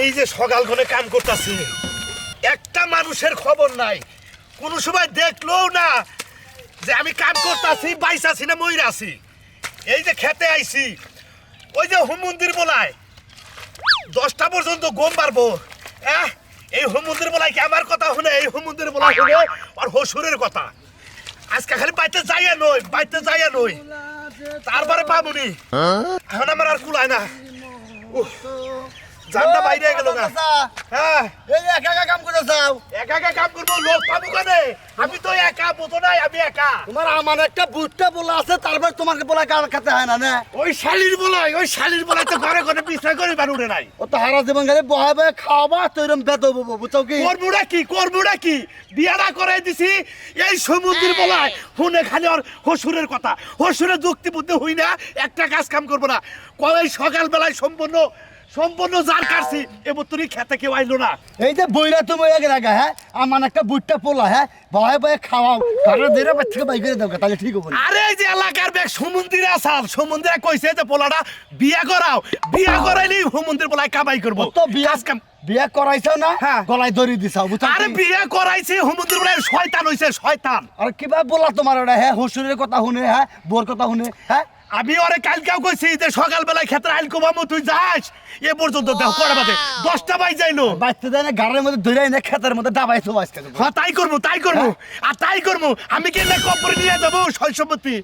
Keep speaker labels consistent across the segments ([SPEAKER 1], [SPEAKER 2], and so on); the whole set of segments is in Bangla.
[SPEAKER 1] এই যে সকাল করে কাম করতেছি, একটা মানুষের খবর নাই, কোনো সময় দেখলোও না যে আমি কাম করতেছি, বাইস আছি না ময়রা আছি। এই যে খেতে আইছি, ওই যে হোম মন্দির বলায় 10টা পর্যন্ত গম পারবো। এই হোম মন্দির বলায় কি আমার কথা শুনে? এই হোম মন্দির বলায় শুনে আর হসুরের কথা। আজকে খালি বাইতে যাইয়া নই, তারপরে পাবনি। এখন আমার আর কুলায় না, জানটা বাইরে গেল না। হ্যাঁ,
[SPEAKER 2] এই একা একা কাম করে যাও।
[SPEAKER 1] একা কাম করবো, লোক পাবো কেনে? আমি তো একা, বোঝো নাই আমি একা।
[SPEAKER 2] তোমার আমার একটা বুটটা বলা আছে, তারপর তোমাকে বলা কার খেতে হয় না না?
[SPEAKER 1] ওই শালির বলাই তো ঘরে ঘরে বিশ্রাম করে বাড়ুড়ে নাই।
[SPEAKER 2] ও তো হারা জীবন গেলে বহায় বহায় খাওয়াবা, তো এরকম বেদ বুঝছো কি?
[SPEAKER 1] করবুটা কি বিয়াটা করে দিছি এই সমুদ্রের বলায় শুনে খালি ওর হসুরের কথা, হসুরের যুক্তি বুদ্ধি হই না, একটা কাজ কাম করবো না। কই সকাল বেলায় সম্পূর্ণ জার কাটছি, এবার তুই খেতে কেউ আইলো না।
[SPEAKER 2] এই যে বইরা তুমি আগে রাখা, হ্যাঁ আমার একটা বুটটা পোলা, হ্যাঁ বহায় বহায় খাওয়াও, ঘরে ধরে বাচ্চাকে বাই করে দাও, তাহলে ঠিক হবে।
[SPEAKER 1] আরে এই যে এলাকার ব্যাগ সমুদ্রে আসাল, সমুদ্রে কইছে যে পোলাটা বিয়া করাইলি সমুদ্রের পোলায় কামাই করবো।
[SPEAKER 2] তো বিয়া করাইছো না?
[SPEAKER 1] হ্যাঁ।
[SPEAKER 2] গলায় দড়ি দিছাও, বুঝছো?
[SPEAKER 1] আরে বিয়া করাইছে সমুদ্রের পোলায়, শয়তান হইছে শয়তান।
[SPEAKER 2] আর কিভাবে বলা তোমার ওটা, হ্যাঁ হসুরের কথা শুনে, হ্যাঁ বোর কথা শুনে, হ্যাঁ
[SPEAKER 1] আমি ওরে কালকেও কইছি যে সকালবেলায় ক্ষেত্রে আইল কোবামো, তুই যাস। এ পর্যন্ত দেখ কটা বাজে, 10টা বাজ যাইলো।
[SPEAKER 2] বাচ্চা দেয় না, গাড়ির মধ্যে ধরে এনে ক্ষেতের মধ্যে ডাবাইছো আজকে।
[SPEAKER 1] হ্যাঁ তাই করবো। আমি কি না কবরে নিয়ে যাবো সয় সম্পত্তি?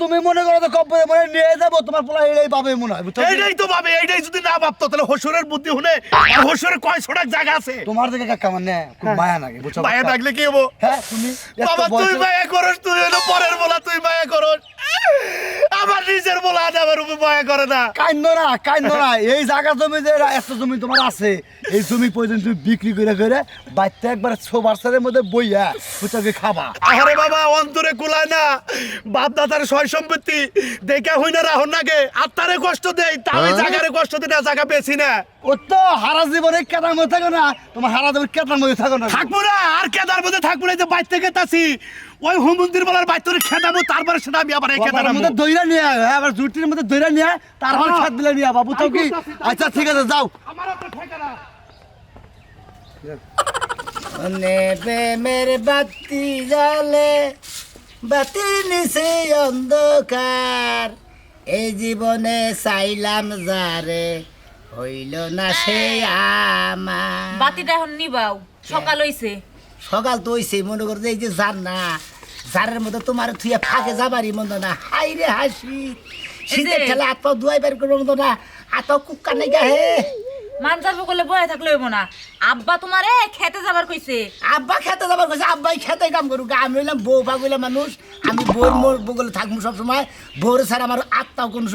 [SPEAKER 2] তুমি মনে করো তো কবরে মনে নিয়ে যাবো, তোমার পোলা এই পাবে মনে হয়, বুঝছো?
[SPEAKER 1] এইটাই তো ভাবে, এইটাই যদি না ভাবতো তাহলে হসুরের বুদ্ধি শুনে, আর হসুরের কয় ছোটাক জায়গা আছে।
[SPEAKER 2] তোমার দিকে কাকা মানে খুব মায়া লাগে, বুঝছো?
[SPEAKER 1] মায়া থাকলে কি হবো?
[SPEAKER 2] হ্যাঁ তুমি
[SPEAKER 1] বাবা তুই মায়া করস, তুই হলো পরের বলা, তুই মায়া করস। আমার নিজের বলা আমার উপর মায়া করে না।
[SPEAKER 2] কাইন্দ না এই জায়গা জমি যে এত জমি তোমার আছে, এই জমি পর্যন্ত তুমি বিক্রি করে বাচ্চা একবার সোবার সারের মধ্যে বইয়া বুঝাকে খাবা।
[SPEAKER 1] আরে বাবা অন্তরে কুলায় না, বাপ দাদার সয় সম্পত্তি দেখা হই না রাহন নাগে, আত্মারে কষ্ট দেয়, তাহলে জায়গারে কষ্ট দিই না, জায়গা বেশি না।
[SPEAKER 2] ও তো হারা জীবনে কেদার মধ্যে থাকো না, তোমার হারা জীবন কেদার মধ্যে থাকো না।
[SPEAKER 1] থাকবো না, আর কেদার মধ্যে থাকবো না, যে বাইর থেকে তাছি ওই হুমন্দির বলার বাইরে খেদাবো, তারপরে সেটা আমি আবার এই কেদারের
[SPEAKER 2] মধ্যে দইরা নিয়ে আবার জুটির মধ্যে দইরা নিয়ে তারপর ছাদ দিলে নিয়ে বাবু তো কি? আচ্ছা ঠিক আছে যাও।
[SPEAKER 1] আমার তো ঠিকানা
[SPEAKER 3] প্রেমের বাতি জ্বলে, বাতির নিচে অন্ধকার, এই জীবনে চাইলাম যারে, হইল না সে আমার।
[SPEAKER 4] বাতিটা এখন নিবাও, সকাল হইছে।
[SPEAKER 3] সকাল তো হইছে, মনে করো যে এই যে জান না, জারের মধ্যে তোমার থুয়া ফাঁকে যাবারই মন্দ না। হাই রে হাসি, শীতের ঠেলা হাত পাও দুয়াই বের করে মন্দ না, হাত পাও কুক্কা নেই গা হে।
[SPEAKER 4] মানজার বগলে বয়ে থাকলে হইব না। আব্বা তোমারে খেতে যাবার কইছে।
[SPEAKER 3] আব্বা খেতে যাবার কইছে, আব্বাই খেতে কাম করুক, আমি হইলাম বউ পাগুলা মানুষ, আমি বউর মোর বগলে থাকবো সবসময়, বউর ছাড়া আমার আত্মাও কোনো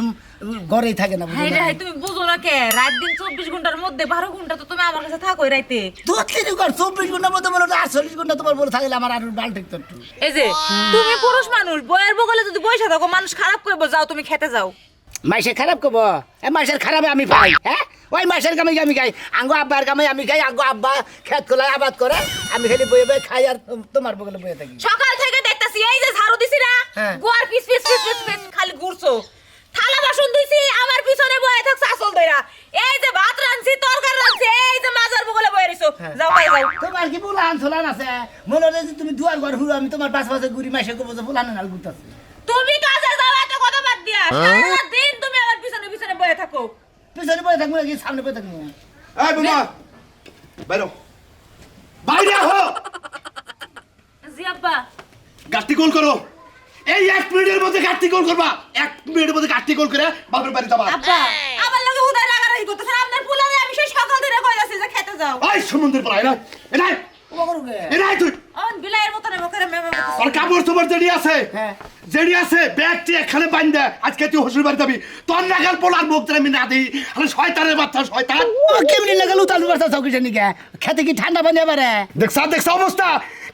[SPEAKER 3] ঘরেই থাকে না।
[SPEAKER 4] হাই রে হাই, তুমি বুঝো না কে? রাত দিন 24 ঘন্টার মধ্যে 12 ঘন্টা তো তুমি আমার কাছে থাকোই রাইতে।
[SPEAKER 3] 24 ঘন্টার মধ্যে বলো 48 ঘন্টা তোমার বলে থাকলে আমার আর বাল ঠিক তো একটু।
[SPEAKER 4] এই যে তুমি পুরুষ মানুষ, বয়ের বগলে যদি বইসা থাকো মানুষ খারাপ কইবো। যাও তুমি খেতে যাও।
[SPEAKER 3] মাইসে খারাপ করবো? মাইসের খারাপে আমি পাই? হ্যাঁ ওই মাইসের কামাই আমি খাই, আঙ্গো আব্বার কামাই আমি খাই, আঙ্গো আব্বা খেত খোলায় আবাদ করে, আমি খালি বয়ে বয়ে খাই আর তোমার বগলে বয়ে থাকি।
[SPEAKER 4] সকাল থেকে দেখতাছি এই যে ঝাড়ু দিছি না, গোয়ার piece piece piece piece piece খালি ঘুরছো। থালা বাসন ধুইছি, আমার পিছনে বয়ে থাকছ আসল দইরা। এই যে ভাত রাঁধছি, তরকারি রাঁধছি, এই যে মাজার বগলে বয়ে রইছো। যাও ভাই যাও।
[SPEAKER 3] তোমার কি বুলান ছোলান আছে? মনে হয় যে তুমি দুয়ার ঘর হুড়ো, আমি তোমার পাশে ঘুরি, মাইসে করবো যে বুলান নাল ঘুরতেছি।
[SPEAKER 4] তুমি কাজে যাও, এত কথা বাদ দিয়া। সারা দিন তুমি আমার পিছনে পিছনে বয়ে থাকো।
[SPEAKER 3] পিছনে বয়ে থাকবো নাকি সামনে বয়ে থাকবো?
[SPEAKER 1] এই বোমা বাইরো, বাইরে আহো।
[SPEAKER 4] জি আব্বা।
[SPEAKER 1] গাড়ি গোল করো, এই 1 মিনিটের মধ্যে গাড়ি গোল করবা, 1 মিনিটের মধ্যে গাড়ি গোল করে বাপের বাড়ি যাবা।
[SPEAKER 4] আব্বা আমার লগে হুদায় রাগারাগি করতেছ, আপনার ফুলারে আমি সেই সকাল ধরে কইতাছি যে খেতে যাও।
[SPEAKER 1] ওই সমুদ্রের পড়াই না এনাই
[SPEAKER 3] ও করুগে
[SPEAKER 1] এনাই তুই
[SPEAKER 4] অন বিলাইয়ের মতন বকরে মেমে করতেছ।
[SPEAKER 1] আর কাপড় তোমার জেডি আছে,
[SPEAKER 3] হ্যাঁ
[SPEAKER 1] জেডি আছে, ব্যাগটি এখানে বাঁধা আজকে তুই হসুর বাড়ি যাবি, তোর নাগাল পোলার মুখ ধরে আমি না দিই। আরে শয়তানের বাচ্চা শয়তান,
[SPEAKER 3] ও কেমনি লাগাল উতাল বাসা চৌকিটা নিকে খেতে কি ঠান্ডা পানি এবারে?
[SPEAKER 1] দেখছ অবস্থা,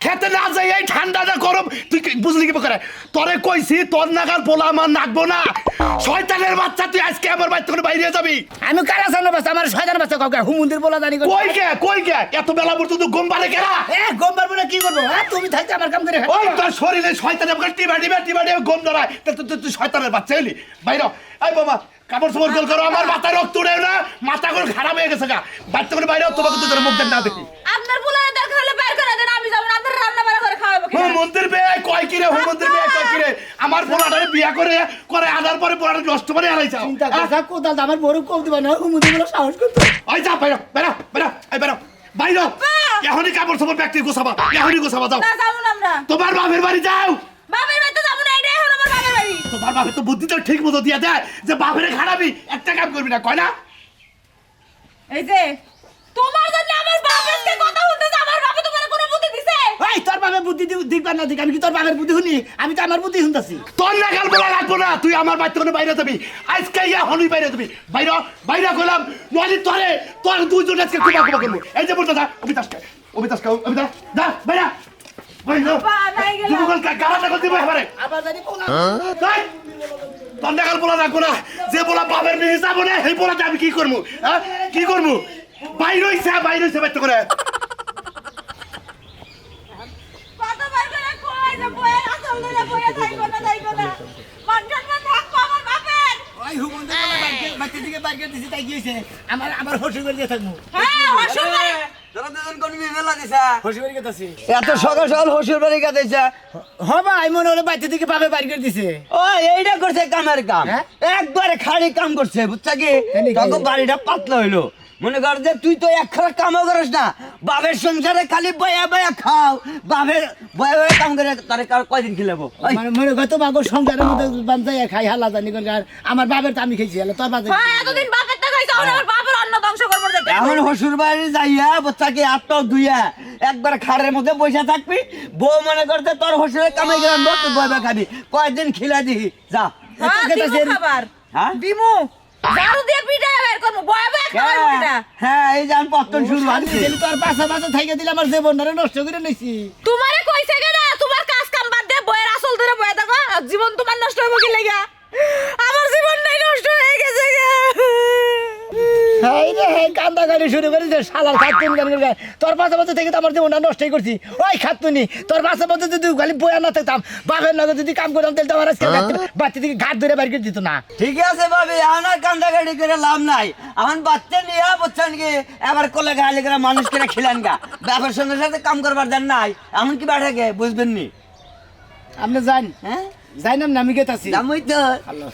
[SPEAKER 1] খেতে না যাই এই ঠান্ডাটা গরম, তুই বুঝলি কি করে? তোরে কইছি তোর নাগাল পোলা আমার নাকবো না, শয়তানের বাচ্চা তুই আজকে আমার বাড়ি থেকে বাইরে যাবি।
[SPEAKER 3] আমি কারা সামনে বাসা, আমার শয়তান বাচ্চা কাউকে হুমুন্দির বলা জানি
[SPEAKER 1] কই গে এত বেলা পর্যন্ত গম পারে কেনা?
[SPEAKER 3] গম পারবো না কি করবো? তুমি থাকতে আমার কাম করে
[SPEAKER 1] ওই তোর শরীরে শয়তানের টিবা টিবা টিবা টিবা গম ধরায়, তুই শয়তানের বাচ্চা এলি বাইরে। এই বাবা কাপড় চোপড় গোল করো, আমার মাথায় রক্ত উড়ে না, মাথা করে খারাপ হয়ে গেছে গা। বাচ্চা করে বাইরে তোমাকে তো মুখ দেন না দেখি।
[SPEAKER 4] আপনার পোলারে দরকার হলে বের করে দেন, আমি যাব না, আপনার রান্না বাড়া করে খাওয়াবো কি?
[SPEAKER 1] মন্দির বিয়ে কয় কিরে, মন্দির বিয়ে কয় কিরে, আমার পোলাটারে বিয়া করে আনার পরে পোলাটা নষ্ট করে হারাইছাও।
[SPEAKER 3] চিন্তা করছা কোদাল আমার বড় কম দিবা না হুমুদি বলে সাহস করতে
[SPEAKER 1] ওই যা বাইরে বেরা বেরা এই বেরা বাইরে, এখনই কাপড় চোপড় ব্যক্তি গোছাবা, এখনই গোছাবা যাও।
[SPEAKER 4] না যাব না আমরা।
[SPEAKER 1] তোমার বাপের বাড়ি যাও।
[SPEAKER 4] বাপের বাড়িতে যাব না, এটাই হলো আমার বাপের বাড়ি।
[SPEAKER 1] তোমার বাপের তো বুদ্ধিটা ঠিক মতো দিয়া দেয় যে বাপের খারাপই, একটা কাম করবি না, কয় না?
[SPEAKER 4] এই যে তোমার জন্য আমার বাপ আজকে কথা শুনতেছে, আমার বাপে তোমার কোনো বুদ্ধি দিছে?
[SPEAKER 3] ওই তোর বাপে বুদ্ধি দিবা না দিক আমি কি তোর বাপের বুদ্ধি শুনি আমি তো আমার বুদ্ধি শুনতাছি
[SPEAKER 1] তোর নাগাল বলা লাগবো না, তুই আমার বাড়িতে কোনো বাইরে যাবি, আজকে এখনই বাইরে যাবি, বাইরে বাইরে করলাম, নইলে তোর দুইজন আজকে কুবা কুবা করবো। এই যে বলতে যা অমিতাসকে যা বাইরে বাইরে
[SPEAKER 4] বা নাই গেল।
[SPEAKER 1] তুমি গালাটা করতে পারে পারে
[SPEAKER 3] আবার জানি কোলা
[SPEAKER 1] তোর নাগাল বলা লাগবো না, যে বলা বাপের মেয়ে যাবো না সেই বলাতে আমি কি করবো, হ্যাঁ কি করবো? বাইরে হইছে বাইরে করে
[SPEAKER 4] কতবার করে কই যে বইয়ে আসল ধরে বইয়ে থাকবো না যাইবো না, মানখান থাকবো আমার বাপের।
[SPEAKER 3] ওই হুমুদি বলে বাচ্চা দিকে বাইর করে দিছি তাই গিয়েছে আমার হসুর বাড়ি দিয়ে থাকবো
[SPEAKER 4] হ্যাঁ অসুখ করে।
[SPEAKER 3] হসুর বাড়ি গেতাছি
[SPEAKER 2] এত সকাল সকাল হসুর বাড়ি কাটাইছে।
[SPEAKER 3] হবা আমি মনে হলো বাচ্চা দিকে বাপে বাইর করে দিছে
[SPEAKER 2] ও এইটা করছে কামের কাম,
[SPEAKER 3] হ্যাঁ?
[SPEAKER 2] একবারে খাড়ি কাম করছে বুঝছা কি?
[SPEAKER 3] তাই নাকি?
[SPEAKER 2] তখন বাড়িটা পাতলা হইলো। মনে কর যে তুই তো এক খারাপ কামও করিস না, বাপের সংসারে খালি বয়া বয়া খাও, বাপের বয়া বয়া কাম করে তারে কয়দিন খিলাবো? ওই,
[SPEAKER 3] মানে মনে কত মাগো সংসারের মধ্যে বান্ধাই খাই হালা জানি কোন আমার বাপের তো আমি খেয়েছি হলো তোর বাপে
[SPEAKER 4] হ্যাঁ এতদিন বাপের টাকা খাইছো, আমার বাপের অন্ন ধ্বংস করবো যাইতে।
[SPEAKER 2] এখন হসুর বাড়ি যাইয়া বাচ্চাকে আটটাও ধুইয়া একবার খাড়ের মধ্যে বসে থাকবি, বউ মনে করতে তোর হসুরের কামাই করে আনবো, তুই বয়া বয়া খাবি, কয়দিন খিলা দিহি যা।
[SPEAKER 4] হ্যাঁ দিমু খাবার,
[SPEAKER 2] হ্যাঁ?
[SPEAKER 4] দিমু ঝাড়ু দিয়ে পিটায় বের করবো, বয়ে বয়ে খাওয়াবো পিটা।
[SPEAKER 2] হ্যাঁ এই যে পত্তন শুরু হচ্ছে।
[SPEAKER 3] তোর পাশা পাশা থাইকে দিলে আমার জীবনটা নষ্ট করে নিছি
[SPEAKER 4] তোমারে কইছে কে না তোমার কাজ কাম বাদ দে, বইয়ের আসল ধরে বয়ে থাকো, আর জীবন তোমার নষ্ট হইব কি লাগা? আমার জীবনটাই নষ্ট হয়ে গেছে গে।
[SPEAKER 3] হাই রে হাই কান্দা গাড়ি শুরু করে যে শালার খাতুন গান করে তোর পাশে পাশে থেকে তো আমার জীবনটা নষ্টই করছি ওই খাতুনি তোর পাশে পাশে যদি খালি বয়া না থাকতাম বাপের নগর যদি কাম করতাম তাহলে তো আমার আজকে বাচ্চা থেকে ঘাট ধরে বাইর করে দিত না
[SPEAKER 2] ঠিক আছে ভাবি, এখন আর কান্দাকাটি করে লাভ নাই, এখন বাচ্চা নিয়ে বলছেন কি এবার কোলে গালি করে মানুষ করে খেলেন গা, বাপের সঙ্গে সাথে কাম করবার দেন নাই, এমন কি বেঠে গে বুঝবেন নি?
[SPEAKER 3] আপনি যান
[SPEAKER 2] হ্যাঁ
[SPEAKER 3] যাইনাম না আমি গেতাছি
[SPEAKER 2] জামুই তো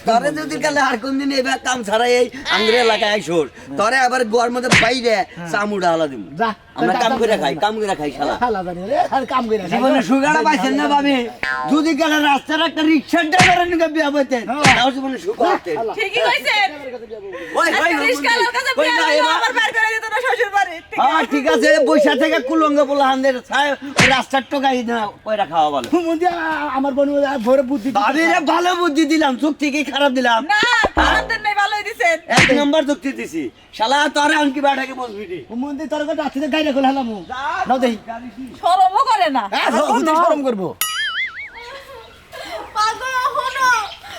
[SPEAKER 2] তরে যদি কালে আর কোন দিন এবার কাম ছাড়াই এই আঙ্গুরে এলাকায় আইসোর তরে আবার গোয়ার মধ্যে বাইরে চামুড়া হালা দিব,
[SPEAKER 3] যা
[SPEAKER 2] আমরা কাম করে খাই শালা।
[SPEAKER 3] শালা জানি রে আর কাম করে
[SPEAKER 2] জীবনে সুগারা পাইছেন না ভাবি, যদি গেলে রাস্তার একটা রিক্সার ড্রাইভারের নিকে বিয়া বইতেন তাও জীবনে সুখ হতেন।
[SPEAKER 4] ঠিকই কইছেন,
[SPEAKER 2] ওই ওই
[SPEAKER 4] রিস্কালার কাছে বিয়ে হইলো, আমার বের করে দিত না শ্বশুর বাড়ি।
[SPEAKER 2] হ্যাঁ ঠিক আছে, বৈশা থেকে কুলঙ্গ বলা হানদের রাস্তার টোকাই না কইরা খাওয়া ভালো।
[SPEAKER 3] মুন্দি আমার বোন ভোরে বুদ্ধি
[SPEAKER 2] ভাবি রে ভালো বুদ্ধি দিলাম, চুক্তি কি খারাপ দিলাম?
[SPEAKER 4] না আমাদের নাই, ভালোই দিছেন।
[SPEAKER 2] এক নম্বর চুক্তি দিছি, শালা তোরে আনকি বাটাকে বলবি নি।
[SPEAKER 3] মুন্দি তোর কথা রাত্রিতে গাইরে খোলা হলাম নাও দেই
[SPEAKER 4] শরমও করে না।
[SPEAKER 3] শরম করবো
[SPEAKER 4] পাগল হনো,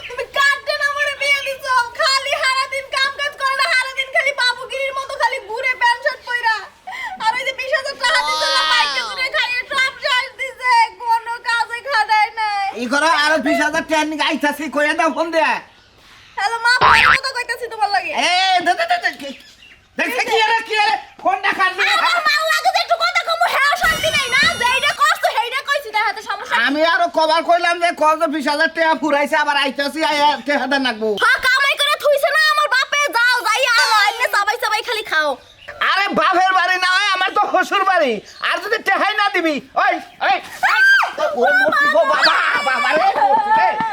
[SPEAKER 4] তুমি কাটতে না মরে বিয়ে দিছো, খালি সারা দিন কাম কাজ করে না, সারা দিন খালি বাবুগিরির মতো খালি ঘুরে প্যান্ট শার্ট পয়রা, আর ওই যে 20,000 টাকা দিছো না বাইকে করে খাইয়ে সব শেষ দিছে, কোনো কাজে খাটায় নাই।
[SPEAKER 3] এই করা আর 20,000 টাকা নিয়ে আইতাছি কইয়া দাও ফোন দে
[SPEAKER 4] হ্যালো মা, পরে কথা কইতাছি তোমার লাগে।
[SPEAKER 3] এ দে দেখে কি আরে ফোনটা কাটলি
[SPEAKER 4] আমার মাল লাগে যে একটু কথা কমু, হ্যাঁ শান্তি নাই না, যেইটা করছো সেইটা কইছি, তার হাতে সমস্যা।
[SPEAKER 3] আমি আরো কভার কইলাম যে কত 20,000 টাকা ফুরাইছে আবার আইতাছি আয়া টাকা নাকবো
[SPEAKER 4] হ্যাঁ কামাই করে থুইছে না আমার বাপে, যাও যাইয়া আনো, আইলে সবাই সবাই খালি খাও।
[SPEAKER 3] আরে বাপের বাড়ি না হয় আমার তো শ্বশুর বাড়ি আর যদি টেহাই না দিবি ওই ওই ওই মূর্তি গো বাবা বাবা রে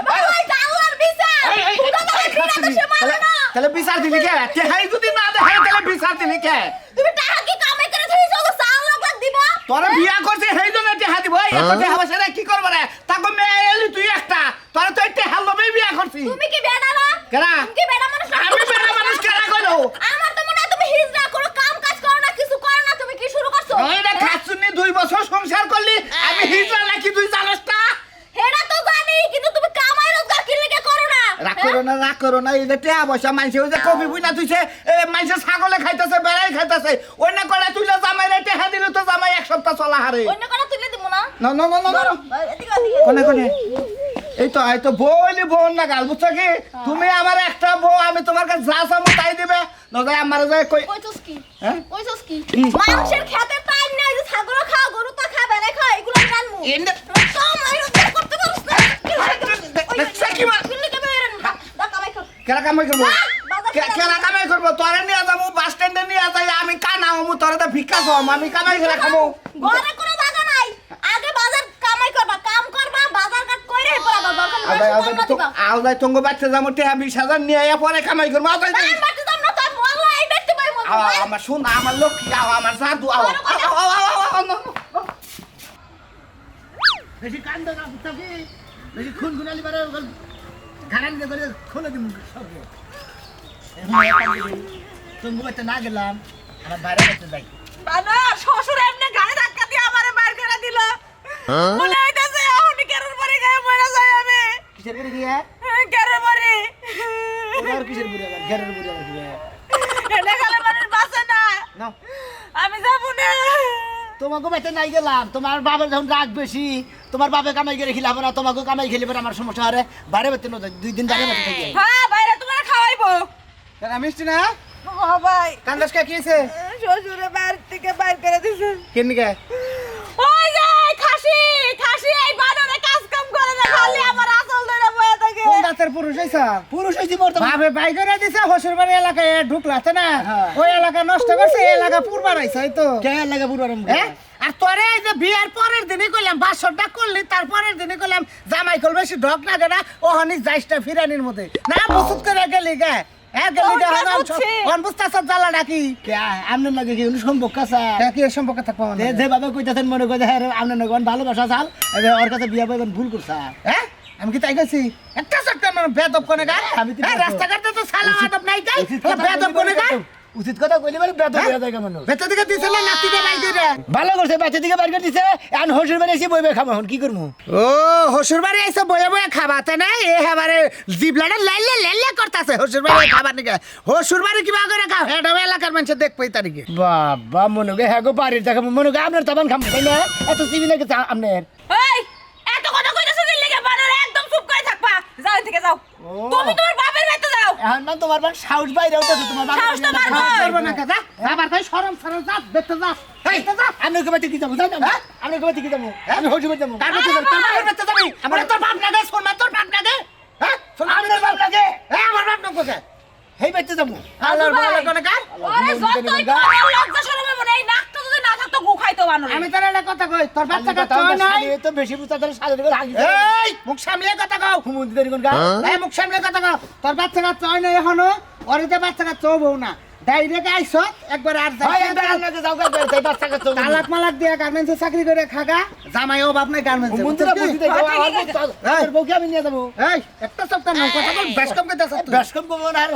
[SPEAKER 4] বাবাই আল্লাহর বিচার, তোমাদের বিনা দোষে মারবে না।
[SPEAKER 3] তাহলে বিচার দিলি কে টেহাই যদি না দেয় তাহলে বিচার দিলি কে
[SPEAKER 4] তুমি টাকা কি কামাই করে থুইছো, তো চাল লাগ দিব।
[SPEAKER 3] তোরা বিয়া করছে সেই জন্য টেহা দিব এত টেহা বসে রে কি করব রে তাকো মেয়ে এলি তুই একটা তোরা তো টেহা লবেই বিয়া করছিস
[SPEAKER 4] তুমি কি বেডা না?
[SPEAKER 3] কেরা
[SPEAKER 4] তুমি কি বেডা মানুষ না?
[SPEAKER 3] আমি বেড়া মানুষ কেরা কইলো
[SPEAKER 4] আমার তো মনে হয় তুমি হিজড়া করো, কাম কাজ করো না, কিছু করো না, তুমি কি শুরু করছো?
[SPEAKER 3] ওই রে খাসুনি 2 বছর সংসার করলি আমি হিজড়া নাকি তুই জানোস না
[SPEAKER 4] হেডা তো জানি, কিন্তু তুমি কামাই রোজগার কি লাগা করো না?
[SPEAKER 3] রাগ করো না এই যে টেহা বসা মাইছে ওই যে কফি বুইনা তুইছে মাইছে ছাগলে খাইতেছে বেড়াই খাইতেছে ওই না করে তুইলে জামাই রে টেহা দিলে তো জামাই এক সপ্তাহ চলা হারে
[SPEAKER 4] অন্য কথা তুলে দিব না।
[SPEAKER 3] না না না না
[SPEAKER 4] এদিকে এদিকে।
[SPEAKER 3] কোনে কোনে
[SPEAKER 5] এই তো বউলি বোন না গাল বুঝছো কি তুমি আমার একটা বউ আমি তোমার কাছে যা চাবো তাই দিবে নজর আমার যায় কই
[SPEAKER 6] কইছস কি
[SPEAKER 5] হ্যাঁ?
[SPEAKER 6] কইছস কি মানুষের খেতে টাইম নাই যে ছাগল খাও গরু তো খাবে না খাও এগুলো আমি রানমু
[SPEAKER 5] এনে
[SPEAKER 6] তো মাইরো করতে পারছ না
[SPEAKER 5] দেখছ কি মা
[SPEAKER 6] কিল্লি কে বেরেন দা কামাই কর
[SPEAKER 5] কেরা কামাই করবো
[SPEAKER 6] বাজার
[SPEAKER 5] কেরা কামাই করবো তোরে নিয়ে যাবো বাস স্ট্যান্ডে নিয়ে যাই আমি কানা হমু তোরে তো ভিক্ষা খাম আমি কামাই করে খাবো
[SPEAKER 6] ঘরে কোনো জায়গা নাই আগে বাজার কামাই করবা কাম করবা বাজার কাট কইরে পড়া বাবা
[SPEAKER 5] আও যাই তঙ্গ বাচ্চা যাবো তে 20,000 নিয়ে আয়া পরে কামাই করবো আও যাই
[SPEAKER 6] আমি বাড়তে দাম না তাই মোল্লা এই দেখতে পাই মন
[SPEAKER 5] আমার শুন আমার লক্ষ্মী আও আমার জাদু আও
[SPEAKER 3] বেশি কান্দ না বুঝছাকি বেশি খুন গুনালি বারে ঘাড়ান দিয়ে করে খুলে দিমু সবকে তুমি বলতে না গেলাম আমার বাইরে যেতে যাই
[SPEAKER 4] বানা শ্বশুর এমনি গাড়ি ধাক্কা দিয়ে আমারে মার করে দিল মনে হইতাছে আমি কেরুর বাড়ি গায়ে মরে যাই আমি
[SPEAKER 3] কিসের করে গিয়া
[SPEAKER 4] কেরুর বাড়ি
[SPEAKER 3] ওর কিসের বুড়ি আবার ঘরের বুড়ি আবার দিবে
[SPEAKER 4] এটা গেলে মানুষ বাঁচে না
[SPEAKER 3] না
[SPEAKER 4] আমি যাবো না
[SPEAKER 3] তোমাকে বেঁচে নাই গেলাম তোমার বাবার যখন রাগ বেশি তোমার বাবা কামাই করে খেলে হবে না তোমাকে কামাই খেলে পরে আমার সমস্যা হবে বাইরে বেতে না 2 দিন বাইরে বেতে থাকি
[SPEAKER 4] হ্যাঁ বাইরে তোমার খাওয়াইবো
[SPEAKER 5] কেন মিষ্টি না
[SPEAKER 4] ও ভাই
[SPEAKER 5] কান্দাস কে কিছে
[SPEAKER 4] শ্বশুরে বাইরে থেকে বাইর করে দিছে
[SPEAKER 5] কেন কে
[SPEAKER 4] ওই যে খাসি এই বানরে কাজ কাম করে না খালি আমার আসল ধরে বয়ে থাকে
[SPEAKER 5] কোন দাঁতের পুরুষ হইছা
[SPEAKER 3] পুরুষ হইছি মোর তো
[SPEAKER 5] ভাবে বাই করে দিছে হসুরবাড়ি এলাকায় ঢুকলাতে না
[SPEAKER 3] হ্যাঁ।
[SPEAKER 5] ওই এলাকা নষ্ট করছে এই এলাকা পুরবার আইছে তো
[SPEAKER 3] কে লাগে পুরো
[SPEAKER 5] হ্যাঁ আর তোরে এই যে বিয়ার পরের দিনই কইলাম বাসরটা করলি তারপরের দিনই কইলাম জামাই কল বেশি ঢক না গেনা ও হনি যাইসটা ফিরানির মধ্যে না বসুত করে গেলি গে গেলি গে
[SPEAKER 4] ওটা
[SPEAKER 5] হন
[SPEAKER 4] বুঝছি।
[SPEAKER 5] অন বুঝতাছ জ্বালা নাকি
[SPEAKER 3] কে আমনে লাগে কি উনি সম্পর্ক আছে
[SPEAKER 5] কি এর সম্পর্ক থাকবো
[SPEAKER 3] যে যে বাবা কইতাছেন মনে করে হ্যাঁ আমনে নগন ভালোবাসা চাল এই ওর কাছে বিয়া পাইবেন ভুল করছা
[SPEAKER 5] হ্যাঁ আমি কি তাই গেছি একটা সত্যি মানে বেদব কোনে গা
[SPEAKER 3] আমি তো বেয়াদব।
[SPEAKER 5] রাস্তাঘাটে তো সালা আদব নাই তাই বেদব কোনে গা
[SPEAKER 3] উচিত কথা কইলে মানে বেদ হয়ে যায় মানুষ
[SPEAKER 5] বেতা দিকে দিছিল নাতি দে বাই করে
[SPEAKER 3] ভালো করছে বাচ্চা দিকে বাইর করে দিছে এখন হসুর বাড়ি এসে বইবে খাবো এখন কি করবো
[SPEAKER 5] ও হসুর বাড়ি আইসা বয়ে বয়ে খাবাতে না এ হেবারে জিবলাটা লাইলে লাইলে করতাছে হসুর বাড়ি খাবার নিকে হসুর বাড়ি কিবা করে খাও হেডা এলাকার মানুষ দেখ পাই তারিখে
[SPEAKER 3] বাবা মনে করে হ্যাঁ গো বাড়ির দেখা মনে করে আপনার তাবান খাম তাই না এত সিবি লাগে আপনার
[SPEAKER 4] এই এত কথা কইতাছ দিন লাগে বানরে একদম চুপ করে থাকবা যাও এখান থেকে যাও তুমি তোমার বাপের বাড়িতে যাও
[SPEAKER 3] এখন না তোমার বান সাউথ বাইরে উঠেছে তোমার বাবা
[SPEAKER 4] সাহস তো বার হয়।
[SPEAKER 5] করব না কাজা আবার তাই শরম শরম যা দেখতে যা এই যা
[SPEAKER 3] আমি কবে থেকে যাবো জানো না আমি কবে থেকে যাবো আমি হসুর বাড়ি যাবো
[SPEAKER 5] তার মধ্যে তোর বাপের বাড়িতে যাবি আমার তোর বাপ না দে শোন না তোর বাপ না দে হ্যাঁ শোন
[SPEAKER 3] আপনার বাপ লাগে
[SPEAKER 5] হ্যাঁ আমার বাপ না কোথায়
[SPEAKER 3] হেই বাড়িতে যাবো
[SPEAKER 5] আল্লাহর বলে কোনে কার
[SPEAKER 4] আরে যতই তোমার লজ্জা শরমে মনে এই নাকটা যদি না থাকতো গু খাইতো বানরে
[SPEAKER 5] আমি তোর একটা কথা কই তোর বাচ্চা কাচ্চা নাই
[SPEAKER 3] তো বেশি বুঝতে তাহলে সাজে করে হাগি
[SPEAKER 5] এই মুখ সামলিয়ে কথা কও
[SPEAKER 3] হুমুন্দি দেরি কোন গা
[SPEAKER 5] এই মুখ সামলিয়ে কথা কও তোর বাচ্চা কাচ্চা হয় না এখনো ওরিতে বাচ্চা কাচ্চা হবো না ডাইরেক্ট আইছো একবার আর
[SPEAKER 3] ভাই এবার আপনাকে যাও গা তাই বাচ্চা কাচ্চা
[SPEAKER 5] তালাক মালাক দিয়ে গার্মেন্টসে চাকরি করে খাগা জামাই ও বাপ নাই গার্মেন্টসে
[SPEAKER 3] মন্দিরা বুঝি দেই আর বউকে আমি নিয়ে যাবো
[SPEAKER 5] এই একটা সপ্তাহ না কথা কই বেশ কম কইতাছ তুই
[SPEAKER 3] বেশকম কব না আর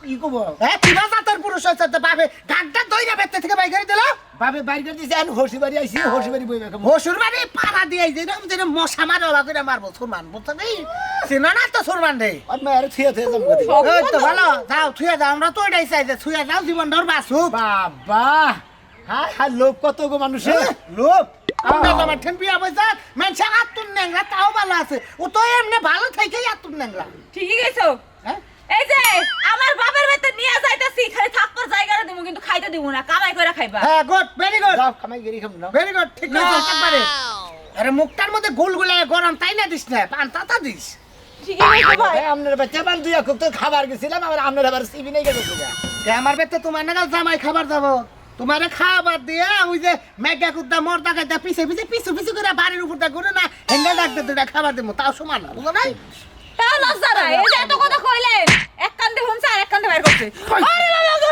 [SPEAKER 3] কি কব
[SPEAKER 5] কিবা জাতের পুরুষ হইছে তো বাবে গাড্ডা দইরা বেতে থেকে বাই করে দিল
[SPEAKER 3] বাবে বাইর করে দিছে আর হসি বাড়ি আইছি হসি বাড়ি বইবে খাবো
[SPEAKER 5] হসুর বাড়ি পাড়া দিয়ে যেরকম যেন মশা মারে ওলা করে মারবো সুরমান বুঝছো নি চিনো না তো সুরমান রে
[SPEAKER 3] আর মায়ের থিয়া থিয়া যাবো
[SPEAKER 5] এই তো ভালো যাও থুয়া যাও আমরা তো এটাই চাই যে থুয়া যাও জীবন ধর বাসুক
[SPEAKER 3] বাবা হ্যাঁ হ্যাঁ লোক কত গো মানুষের
[SPEAKER 5] লোক আমরা তো আমার ঠেন বিয়া বইছা মানুষ আতুন নেংরা তাও ভালো আছে ও তো এমনি ভালো থেকেই আতুন নেংরা
[SPEAKER 4] ঠিকই গেছো
[SPEAKER 5] হ্যাঁ
[SPEAKER 4] এই যে আমার বাপের বাড়িতে নিয়ে যাইতাছি খালি থাকবার জায়গাটা দিমু কিন্তু খাইতে দিমু না কামাই করে খাইবা
[SPEAKER 5] হ্যাঁ গুড ভেরি গুড
[SPEAKER 3] যাও কামাই গেরি খাবো না
[SPEAKER 5] ভেরি গুড ঠিক আছে একবারে আরে মুখটার মধ্যে গুলগুলা গরম তাই না দিস না পান তাতা দিস
[SPEAKER 4] ঠিকই গেছো ভাই
[SPEAKER 3] আপনার বাচ্চা বান দুই খুব তো খাবার গেছিলাম আমার আপনার আবার সিবি নেই গেছে
[SPEAKER 5] তে আমার বেতে তোমার না জামাই খাবার যাবো তোমারে খাবার দিয়া ওই যে মেঘা কুদ্দা মর্দা গাইদা পিছে পিছে পিছু পিছু করে বাড়ির উপর দা করে না হেঙ্গা ডাকতে দুটা খাবার দেবো তাও সমান না বুঝো নাই
[SPEAKER 4] তাও লজ্জা নাই এই যে এত কথা কইলেন এক কান্দে শুনছে আর এক কান্দে বাইর করছে আরে বাবা গো!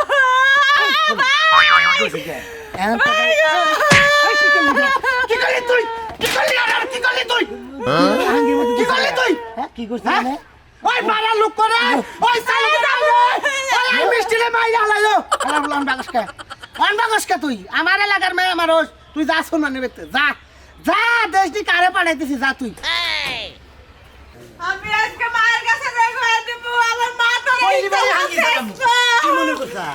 [SPEAKER 5] কি করলি তুই কি করলি আর কি করলি তুই কি করলি তুই
[SPEAKER 3] কি করছিস
[SPEAKER 5] হ্যাঁ? ওই পাড়া লোক করে ওই সালে ওই মিষ্টিলে মাইরা লাইলো আলা বলন বাগসকা কোন বাগসকা তুই আমার এলাকার মেয়ে মানুষ তুই যা শোনা নেবে যা যা দেশটি কারে পাঠাইতেছিস যা তুই
[SPEAKER 4] আমি আজকে মায়ের কাছে দেখো দেব আমার মা তো
[SPEAKER 3] কইলি ভাই হাঙ্গি যাবো কি মনে করছা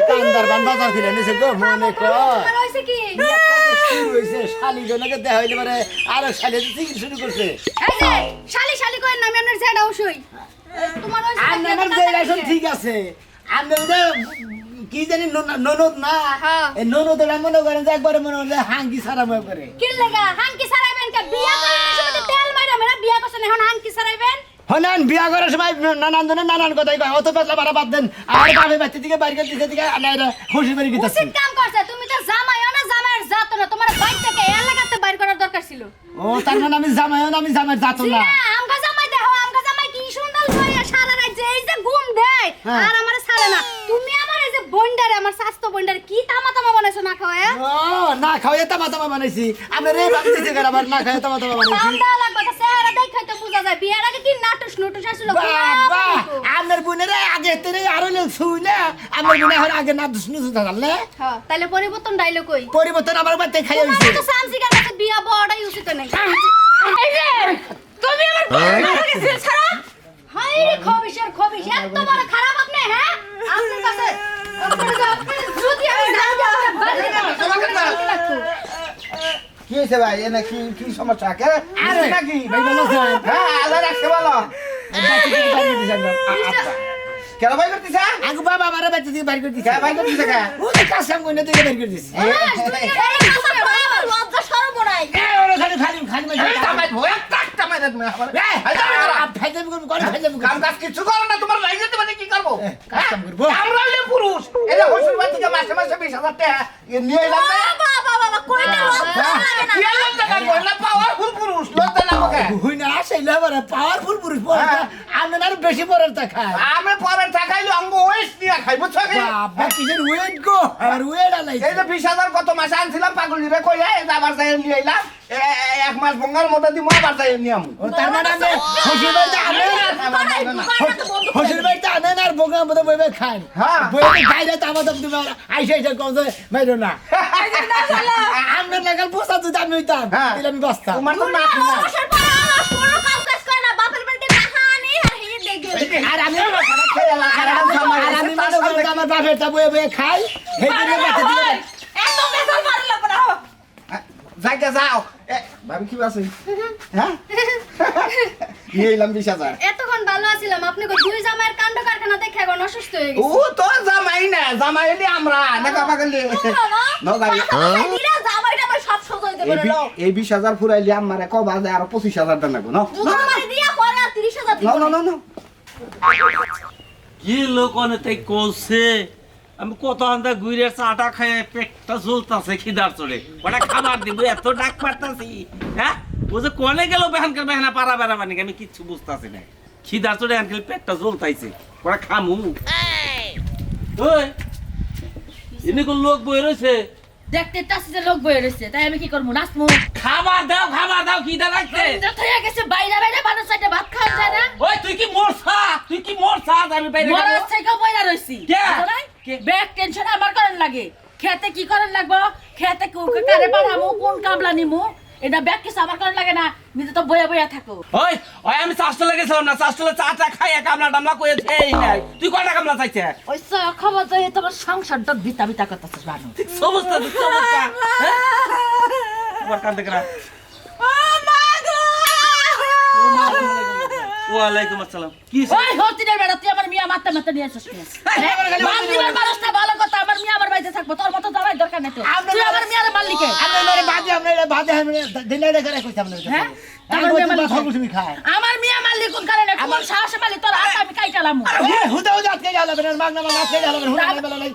[SPEAKER 3] কান্দার দান বাজার কিনে নিছে গো মনে কর
[SPEAKER 6] তোমার হইছে কি
[SPEAKER 3] শুরু হইছে শালি জনকে দেখা হইলে মানে আরো শালি চিকিৎসা শুরু করছে
[SPEAKER 6] এই যে শালি শালি কই নাম আপনার জেড অবশ্যই তোমার হইছে
[SPEAKER 3] আর আমার যে লাইসেন্স ঠিক আছে আমি ওই কি জানি ননদ না
[SPEAKER 6] হ্যাঁ।
[SPEAKER 3] এই ননদের মনে করেন যে একবারে মনে হয় হাঙ্গি সারা মনে করে
[SPEAKER 6] কি লাগা হাঙ্কি সারাইবেন কা বিয়া করার সময় তেল মাইরা মেরা বিয়া করছেন এখন হাঙ্কি সারাইবেন
[SPEAKER 3] হনান বিয়া করার সময় নানান জনের নানান কথাই কয় অত পেছলা বাড়া বাদ দেন আর বাপে বাচ্চা দিকে বাড়ি করে দিকে নাইরা খুশি বাড়ি গিয়েছে
[SPEAKER 6] উচিত কাম করছে তুমি তো জামাইও না জামাইয়ের জাত না তোমার বাইক থেকে এলাকাতে বাইর করার দরকার ছিল
[SPEAKER 3] ও তার মানে আমি জামাইও না আমি জামাই যাতো না
[SPEAKER 6] আমগা জামাই দেখো আমগা জামাই কি সুন্দর লইয়া সারা রাত যে এই যে ঘুম দেয়
[SPEAKER 3] হ্যাঁ।
[SPEAKER 6] আর আমারে ছাড়ে না তুমি আমার এই যে বন্ডারে আমার স্বাস্থ্য বন্ডারে কি তামা তামা বানাইছো না খাওয়া
[SPEAKER 3] ও না খাওয়া তামা তামা বানাইছি আমরা রে বাদ দিতে গেল আবার না খাওয়া তামা তামা বানাইছি
[SPEAKER 6] দাম দেওয়া লাগবে তো চেহারা দেখে তো বোঝা যায় বিয়ের আগে কি নাটুস নুটুস আসলো
[SPEAKER 3] বাবা আমার বোনের আগে তেরে আরো লোক শুইলে আমার বোনের এখন আগে না দুষ্ণু সুতা জানলে
[SPEAKER 6] হ্যাঁ তাহলে পরিবর্তন ডাইলো কই
[SPEAKER 3] পরিবর্তন আমার বাড়িতে খাই
[SPEAKER 6] তোমার
[SPEAKER 3] হইছে
[SPEAKER 6] তো সামসি কাছে বিয়া বড়াই উচিত নাই
[SPEAKER 4] এই যে তুমি আমার বউকে গেছে ছাড়া
[SPEAKER 6] হাই রে খবিশ এত বড় খারাপ আপনি হ্যাঁ আপনার কাছে যদি আমি
[SPEAKER 5] কি হয়েছে ভাই এনে কি কি সমস্যা কে
[SPEAKER 3] আরে
[SPEAKER 5] নাকি
[SPEAKER 3] ভাই ভালো আছেন?
[SPEAKER 5] হ্যাঁ আল্লাহ রাখছে ভালো
[SPEAKER 3] বাচ্চা থেকে বাইরে করে দিছেন
[SPEAKER 5] কেন ভাই করতেছে
[SPEAKER 3] আগু বাবা আমারে বাচ্চা থেকে বাইরে করে দিছে
[SPEAKER 5] কে ভাই করতেছে কে
[SPEAKER 3] ও তো কাজ কাম করে থেকে বাইরে করে দিছে
[SPEAKER 6] লজ্জা শরম নাই
[SPEAKER 3] এ ওরে খালি খালি খালি মাঝে
[SPEAKER 5] জামাই ভয় একটা মাইরা তুমি আমার
[SPEAKER 3] এই
[SPEAKER 5] এই জামাই করা।
[SPEAKER 3] ফাইজলামি করবো করে ফাইজলামি
[SPEAKER 5] কাম
[SPEAKER 3] করবো
[SPEAKER 5] কাজ কিছু করো না তোমার লাইনে তুমি কি করবো
[SPEAKER 3] কাজ কাম করবো
[SPEAKER 5] আমরা হইলে পুরুষ এই যে হসুর বাড়ি থেকে মাসে মাসে 20,000 টাকা নিয়ে এলাম না
[SPEAKER 6] বাবা কইতে লজ্জা লাগে না
[SPEAKER 5] কি আর লজ্জা কাজ না পাওয়ারফুল পুরুষ লজ্জা না ওকে
[SPEAKER 3] হুই না আসলে আবার পাওয়ারফুল পুরুষ পরে আমি না বেশি পরের তা খায়
[SPEAKER 5] আমি পরে টাকাইলো অঙ্গ ওয়েস্ট নিয়ে খাই বুঝছো কি
[SPEAKER 3] বাবা কিসের ওয়েট গো আর ওয়েট আলাই
[SPEAKER 5] এই যে 20,000 কত মাসে আনছিলাম পাগলি রে কইয়া এই যে আবার যাই নিয়ে এলাম এক মাস বঙ্গার মধ্যে দিমু আবার যাই নিয়ে আমু
[SPEAKER 3] ও তার মানে আমি খুশি বাড়িতে আনেন খুশির বাড়িতে আনেন আর বোকা মতো বইবে খান
[SPEAKER 5] হ্যাঁ।
[SPEAKER 3] বইবে খাইলে তো আমাদের তুমি আইসা আইসা কম যে মাইরো না আমরা লাগাল পোষা তো আমি হইতাম
[SPEAKER 5] হ্যাঁ।
[SPEAKER 3] তাহলে আমি বাঁচতাম
[SPEAKER 5] তোমার তো না না
[SPEAKER 6] বসার পর অলস কোনো কাম কাজ করে না বাপের বাড়িতে কাহানি আর হে দেখবে
[SPEAKER 3] আর আমি আর আমি মনে করি যে আমার বাপেরটা বয়ে বয়ে খাই সেই জন্য বাচ্চা দিলে
[SPEAKER 4] এত বেজাল মারল না
[SPEAKER 5] যাইকে যাও ভাবি কি আছে হ্যাঁ নিয়ে এলাম 20,000
[SPEAKER 6] এতক্ষণ ভালো আছিলাম আপনি কই দুই জামাইয়ের কাণ্ড কারখানা দেখে এখন অসুস্থ হয়ে
[SPEAKER 5] ও
[SPEAKER 6] গেছে
[SPEAKER 5] তো জামাই না জামাই এলি আমরা দেখা পাগলি নো গাই
[SPEAKER 6] দিলা জামাইটা আবার সব সজাইতে পারে না
[SPEAKER 5] এই 20,000 ফুরাইলি আমারে কো বাজে আর 25,000 দেন লাগবো না
[SPEAKER 6] তোমারে দিয়া পরে আর 30,000 দিব
[SPEAKER 5] না না না
[SPEAKER 7] কি লোক অনেক করছে আমি কত আন্দা গুইরের চাটা খায় পেটটা জ্বলতাছে খিদার চড়ে ওটা খাবার দিব এত ডাক পারতাছি হ্যাঁ ও যে কোনে গেল বেহানকার বেহানা পারা বেড়া বানি আমি কিচ্ছু বুঝতাছি না খিদার চড়ে আনকাল পেটটা জ্বলতাইছে ওটা খামু ওই এনে কোন লোক বই রয়েছে
[SPEAKER 4] দেখতে তাসি যে লোক বয়ে রইছে তাই আমি কি করব নাচমু
[SPEAKER 7] খাবার দাও খিদা লাগছে
[SPEAKER 4] যত হয়ে গেছে বাইরে বাইরে মানুষ সাইডে ভাত খাওয়া যায় না
[SPEAKER 7] ওই তুই কি মরছা আমি বাইরে
[SPEAKER 4] মরার
[SPEAKER 7] খাবো?
[SPEAKER 4] থেকে বইরা রইছি
[SPEAKER 7] কে?
[SPEAKER 4] বুঝো নাই? ব্যাক টেনশন আমার করেন লাগে খেতে কি করেন লাগবো খেতে কারে পাঠামু কোন কামলা নিমু এটা ব্যাক কিছু আমার করেন লাগে না নিজে তো বইয়া বইয়া থাকো
[SPEAKER 7] ওই ওই আমি চাষতলে গেছিলাম না চাষতলে চাটা খাইয়া কামলা টামলা কয়ে খেয়েই নাই তুই কয়টা কামলা চাইছে
[SPEAKER 4] ওই খবর যে তোমার সংসারটা বিতা বিতা করতেছিস বানু
[SPEAKER 7] সমস্ত তোমার কান্দে করা ওয়ালাইকুম আসসালাম কি
[SPEAKER 4] ওই হতিনের বেড়া তুই আমার মিয়া মারতে মারতে নিয়ে আসছিস বান্দিবার মানুষটা ভালো কথা আমার মিয়া আমার বাড়িতে থাকবো তোর মতো দাঁড়াই দরকার নেই তো তুই আমার মিয়ার মালিকে
[SPEAKER 3] আমরা মেরে বাদে আমরা এটা বাদে দিনে রেখে রেখেছি আমরা
[SPEAKER 4] হ্যাঁ
[SPEAKER 3] আমার
[SPEAKER 4] আমার মিয়া মালিক
[SPEAKER 3] তুমি খায়
[SPEAKER 4] আমার মিয়া মালিক কোন কারণে কোন সাহসে মালিক তোর হাত আমি কাইটালাম
[SPEAKER 3] হুদা হুদা আজকে গেল বেন মাগনা মাগনা আজকে গেল বেন হুদা বেলা নাই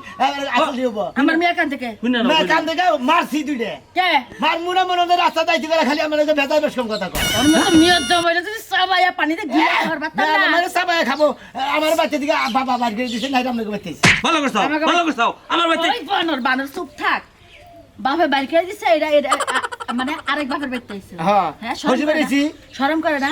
[SPEAKER 3] আসল দিব
[SPEAKER 4] আমার মিয়া কান থেকে
[SPEAKER 7] শুনে না
[SPEAKER 3] মে কান থেকে মারছি দুইটা
[SPEAKER 4] কে
[SPEAKER 3] মার মুনা মনে রাস্তা দাইতে গেলে খালি আমরা ভেজাই বেশ কম কথা কয়
[SPEAKER 4] তোর মতো নিয়ত জমাইলে তুই সবাইয়া পানিতে গিয়ে ঘর বাতা না
[SPEAKER 3] আমার সবাই খাবো আমার বাচ্চা দিকে বাবা বাড়ি করে দিছে নাই আমরা বাচ্চাইছি
[SPEAKER 7] ভালো করছাও আমার বাড়িতে
[SPEAKER 4] ওই বানর বানর চুপ থাক বাপে বাইর করে দিছে এটা মানে আরেক বাপের বাড়িতে আইছে
[SPEAKER 3] হ্যাঁ খুশি পেরেছি
[SPEAKER 4] শরম করে না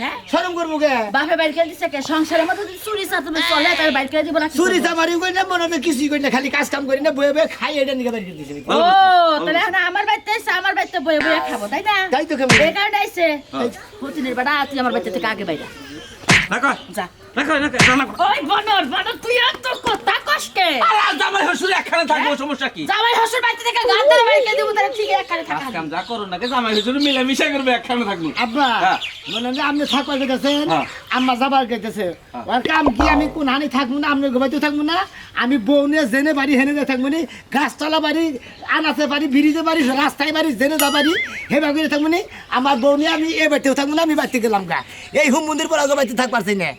[SPEAKER 4] হ্যাঁ
[SPEAKER 3] শরম করবো কে
[SPEAKER 4] বাপে বাইর করে দিছে কে সংসারের মধ্যে যদি চুরি চাতুরি চলে তার বাইর করে দিব না
[SPEAKER 3] চুরি চামারি করি না মনে হয় কিছুই করি না খালি কাজ কাম করি না বয়ে বয়ে খাই এটা নিকে বাড়ি করে দিছে
[SPEAKER 4] ও তাহলে এখন আমার বাড়িতে এসে আমার বাড়িতে বয়ে বয়ে খাবো তাই না
[SPEAKER 3] তাই তো কেমন
[SPEAKER 4] এই কারণে আইছে হতিনের বেড়া তুই আমার বাড়িতে থেকে আগে বাইরা
[SPEAKER 7] রাখো
[SPEAKER 4] যা
[SPEAKER 7] দেখো না জানা
[SPEAKER 4] ওই বানর বানর তুই এত কথা কষ্টে
[SPEAKER 7] আর জামাই শ্বশুর একখানে থাকবো সমস্যা কি
[SPEAKER 4] জামাই শ্বশুর বাড়িতে থেকে গান ধরে বাইকে দেবো তারা ঠিক একখানে থাকা
[SPEAKER 7] কাজ কাম যা করো না জামাই শ্বশুর মিলামিশা করবে একখানে থাকবো
[SPEAKER 3] আব্বা
[SPEAKER 7] হ্যাঁ।
[SPEAKER 3] মনে হয় আপনি থাকবার গেছেন
[SPEAKER 7] হ্যাঁ।
[SPEAKER 3] আম্মা যাবার গেছে ওর কাম কি আমি কোন হানি থাকবো না আপনি ঘুমাইতে থাকবো না আমি বউ নিয়ে জেনে বাড়ি হেনে যা থাকবো না গাছতলা বাড়ি আনাতে বাড়ি ব্রিজে বাড়ি রাস্তায় বাড়ি জেনে যা বাড়ি হেবা করে থাকবো না আমার বউ নিয়ে আমি এ বাড়িতেও থাকবো না আমি বাড়িতে গেলাম গা এই হুম মন্দির পর আগে বাড়িতে থাকতে পারছি না